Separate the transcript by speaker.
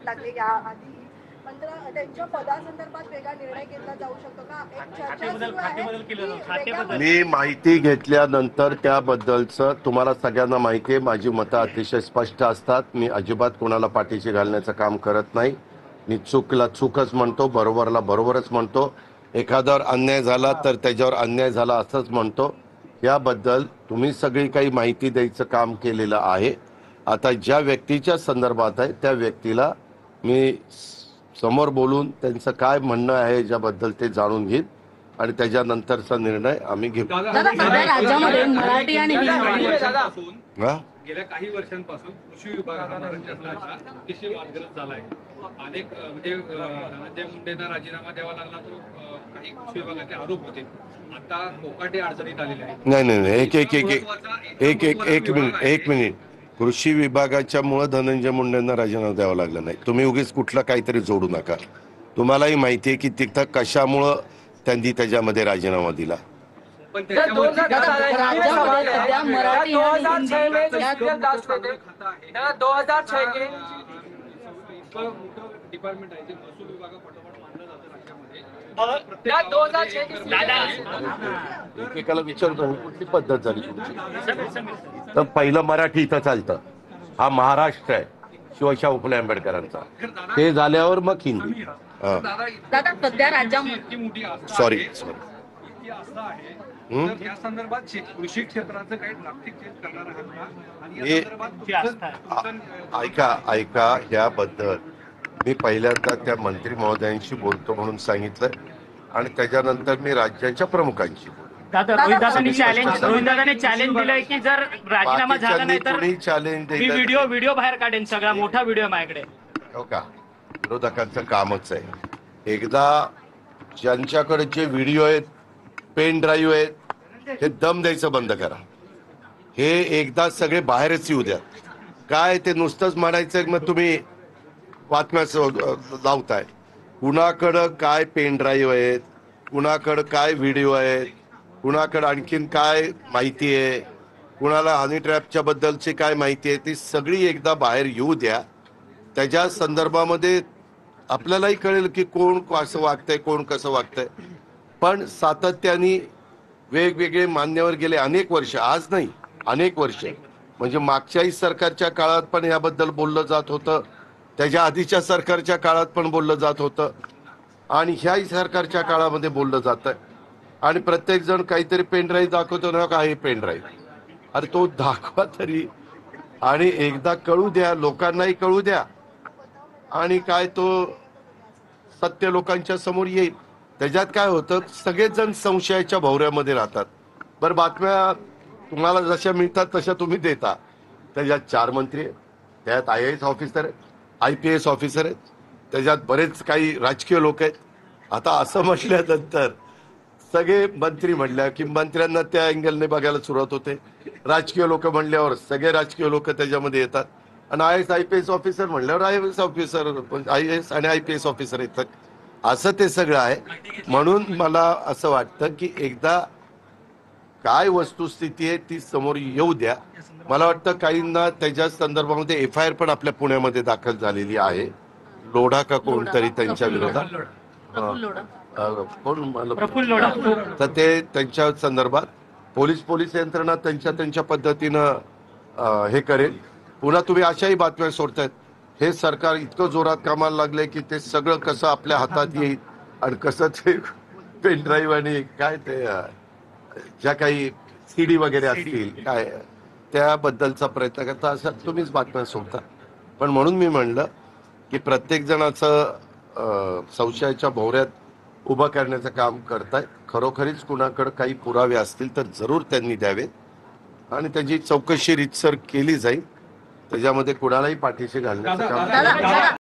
Speaker 1: लागले या आधी, मात्र त्यांच्या पदासंदर्भात वेगळा निर्णय घेतला जाऊ शकतो का? एक चर्चा सुरू आहे.
Speaker 2: मी माहिती घेतल्यानंतर त्याबद्दलचं तुम्हाला सगळ्यांना माहिती आहे, माझी मतं अतिशय स्पष्ट असतात. मी अजिबात कोणाला पाठीशी घालण्याचं काम करत नाही. मी चूकला चूकच म्हणतो, बरोबरला बरोबरच म्हणतो. एखाद्यावर अन्याय झाला तर त्याच्यावर अन्याय झाला असंच म्हणतो. याबद्दल तुम्ही सगळी काही माहिती द्यायचं काम केलेलं आहे. आता ज्या व्यक्तीच्या संदर्भात आहे त्या व्यक्तीला मी समोर बोलून त्यांचं काय म्हणणं आहे याच्याबद्दल ते जाणून घेईन आणि त्याच्यानंतरचा निर्णय आम्ही घेऊ.
Speaker 3: राज्यामध्ये मराठी आणि
Speaker 4: गेल्या काही वर्षांपासून कृषी विभागाचा अतिशय वादग्रस्त झालाय. अनेक म्हणजे धनंजय मुंडेंना राजीनामा द्यावा लागला तो काही कृषी विभागाचे आरोप होते. आता कोकाटे अडचणीत आलेले आहेत.
Speaker 2: नाही, एक मिनिट. कृषी विभागाच्या मुळे धनंजय मुंडेंना राजीनामा द्यावा लागला नाही. तुम्ही उगीच कुठलं काहीतरी जोडू नका. तुम्हालाही माहिती आहे की तिथं कशामुळं त्यांनी त्याच्यामध्ये राजीनामा दिला.
Speaker 4: पण डिपार्टमेंट आहे जे महसूल विभागापाठोपाठ मानलं जातं राज्यामध्ये.
Speaker 2: एकेकाला विचारतो कुठली पद्धत झाली तुमची, तर पहिलं मराठी इथं चालतं. हा महाराष्ट्र आहे शिवशाहू फुले आंबेडकरांचा. ते झाल्यावर मग हिंदी.
Speaker 3: दादा सध्या राज्यामध्ये
Speaker 2: सॉरी
Speaker 4: असं आहे तर या संदर्भात कृषी क्षेत्राचं काही ड्राफ्टिंग चेंज करणार आहात का? आणि या संदर्भात
Speaker 2: ऐका याबद्दल मी पहिल्यांदा त्या मंत्री महोदयांशी बोलतो म्हणून सांगितलं आणि त्याच्यानंतर मी राज्याच्या प्रमुखांशी बोलतो.
Speaker 5: रोहितदादांनी चॅलेंज दिलंय की जर राजीनामा झाला नाही तर
Speaker 2: चॅलेंज
Speaker 5: मी व्हिडिओ बाहेर काढेन. सगळा मोठा व्हिडिओ माझ्याकडे.
Speaker 2: हो का? विरोधकांचं कामच आहे. एकदा ज्यांच्याकडे जे व्हिडिओ आहेत, पेन ड्राईव्ह आहेत, हे दम द्यायचं बंद करा. हे एकदा सगळे बाहेरच येऊ द्या. काय ते नुसतंच म्हणायचं मग तुम्ही बातम्याच लावताय. कुणाकडं काय पेन ड्राईव्ह आहेत, कुणाकडं काय व्हिडिओ आहेत, कुणाकडं आणखीन काय माहिती आहे, कुणाला हनी ट्रॅपच्या बद्दलची काय माहिती आहे, ती सगळी एकदा बाहेर येऊ द्या. त्याच्या संदर्भामध्ये आपल्यालाही कळेल की कोण कसं वागतंय, कोण कसं वागतंय. पण सातत्याने वेगवेगळे मान्यवर गेले अनेक वर्ष, आज नाही अनेक वर्ष, म्हणजे मागच्याही सरकारच्या काळात पण याबद्दल बोललं जात होतं, त्याच्या आधीच्या सरकारच्या काळात पण बोललं जात होतं आणि ह्याही सरकारच्या काळामध्ये बोललं जातं. आणि प्रत्येक जण काहीतरी पेन ड्राईव्ह दाखवतो ना का, हे पेन ड्राईव्ह. अरे तो दाखवा तरी आणि एकदा कळू द्या, लोकांनाही कळू द्या आणि काय तो सत्य लोकांच्या समोर येईल. त्याच्यात काय होतं, सगळेच जण संशयाच्या भोवऱ्यामध्ये राहतात. बरं, बातम्या तुम्हाला जशा मिळतात तशा तुम्ही देता. त्याच्यात 4 मंत्री आहेत, त्यात IAS ऑफिसर आहेत, IPS ऑफिसर आहेत, त्याच्यात बरेच काही राजकीय लोक आहेत. आता असं म्हटल्यानंतर सगळे मंत्री म्हणल्या की मंत्र्यांना त्या अँगलने बघायला सुरुवात होते. राजकीय लोक म्हणल्यावर सगळे राजकीय लोक त्याच्यामध्ये येतात आणि IAS IPS ऑफिसर म्हणल्यावर IAS ऑफिसर, IAS आणि IPS ऑफिसर येतात. असं ते सगळं आहे. म्हणून मला असं वाटतं की एकदा काय वस्तुस्थिती आहे ती समोर येऊ द्या. मला वाटतं काहींना त्याच्या संदर्भामध्ये FIR पण आपल्या पुण्यामध्ये दाखल झालेली आहे. लोढा का कोणतरी त्यांच्या विरोधात, तर ते त्यांच्या संदर्भात पोलीस यंत्रणा त्यांच्या पद्धतीनं हे करेल. पुन्हा तुम्ही अशाही बातम्या सोडतायत, हे सरकार इतकं जोरात कामाला लागले की ते सगळं कसं आपल्या हातात येईल आणि कसं ते पेन ड्राईव्ह आणि काय ते ज्या काही CD वगैरे असतील काय त्याबद्दलचा प्रयत्न करता, असं तुम्हीच बातम्या सोडता. पण म्हणून मी म्हणलं की प्रत्येक जणाचं संशयाच्या भोवऱ्यात उभं करण्याचं काम करतायत. खरोखरीच कुणाकडे काही पुरावे असतील तर जरूर त्यांनी द्यावेत आणि त्याची चौकशी रीतसर केली जाईल. त्याच्यामध्ये कुणालाही पाठीशी घालण्याचं काम